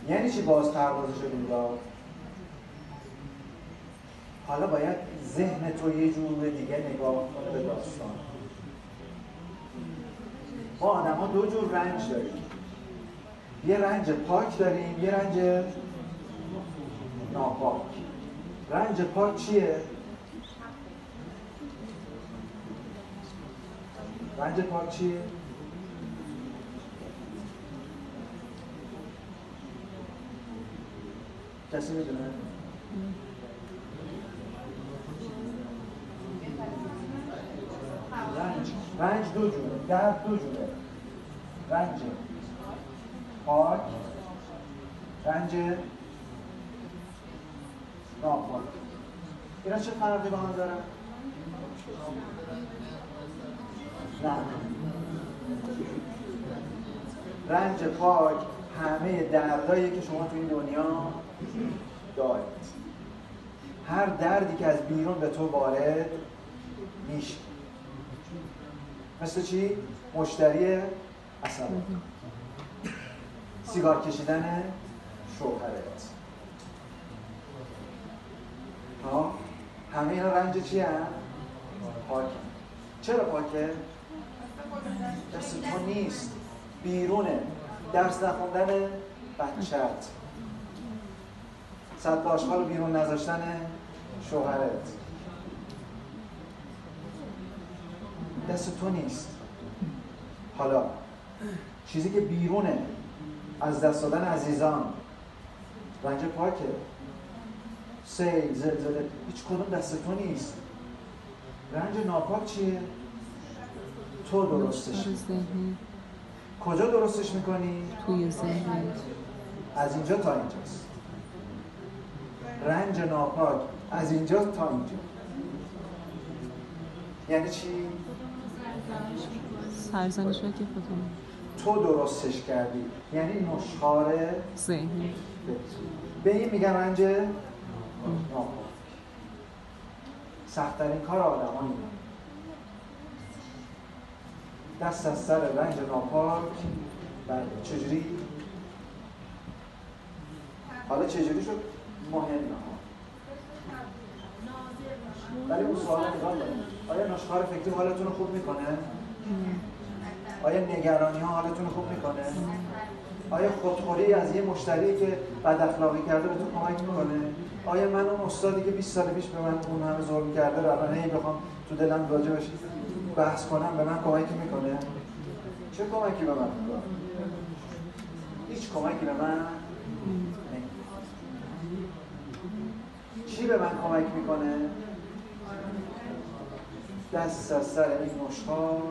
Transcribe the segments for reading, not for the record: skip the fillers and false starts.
یعنی چی باز پروازش رو میداد؟ حالا باید ذهن تو یه جور دیگه نگاه کنه به داستان. ما آدم ها دو جور رنج داریم، یه رنج پاک داریم، یه رنج ناپاک. رنج پاک چیه؟ رنج پاک چیه؟ کسی میدونه؟ رنج دو جوره، درد دو جوره. رنج پاک، رنج ناپاک. اینا چه فرقی با هم دارن؟ نه، رنج پاک همه دردایی که شما تو این دنیا دارید، هر دردی که از بیرون به تو وارد میشه. مثل چی؟ مشتری عصبانی، سیگار کشیدن شوهرت. همه اینا رنج چی هم؟ پاکه. چرا پاکه؟ دست تو نیست، بیرونه. درس نخوندن بچت، سطل آشغال رو بیرون نذاشتن شوهرت، دست تو نیست. حالا چیزی که بیرونه، از دست دادن عزیزان، رنج پاکه. سیل، زلزله، هیچ کدوم دست تو نیست. رنج ناپاک چیه؟ تو درستش میکنی. کجا درستش میکنی؟ توی ذهنت. از اینجا تا اینجاست. رنج ناپاک از اینجا تا اینجا. یعنی چی؟ سرزنش که خودمون تو درستش کردی، یعنی نشخوار ذهنی. به این میگن رنج ناپاک. سخت‌ترین کار آدم ها اینه، دست از سر رنج ناپاک برده. چجوری؟ حالا چجوری شد مهمه ها، ولی اون سوال نگاه کنید. آیا نشخوار فکری حالتون رو خوب میکنه؟ آیا نگرانی ها حالتون رو خوب میکنه؟ آیا خودخوری از یه مشتری که بد اخلاقی کرده به تو کمک میکنه؟ آیا من اون استادی که 20 سال پیش به من اون همه ظلم کرده رو الان هی بخوام تو دلم راجعش بحث کنم به من کمکی میکنه؟ چه کمکی به من میکنه؟ هیچ کمکی به من نمیکنه. چی به من کمک میکنه؟ دست از سر این نشخوار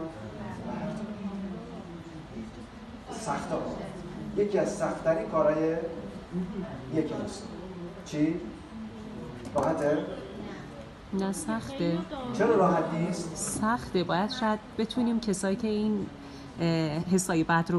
سخت ها. یکی از سخت‌ترین کارهای یک انسان. چی؟ راحته؟ نه سخته. چرا راحت نیست؟ سخته. باید شاید بتونیم کسایی که این حسای بد رو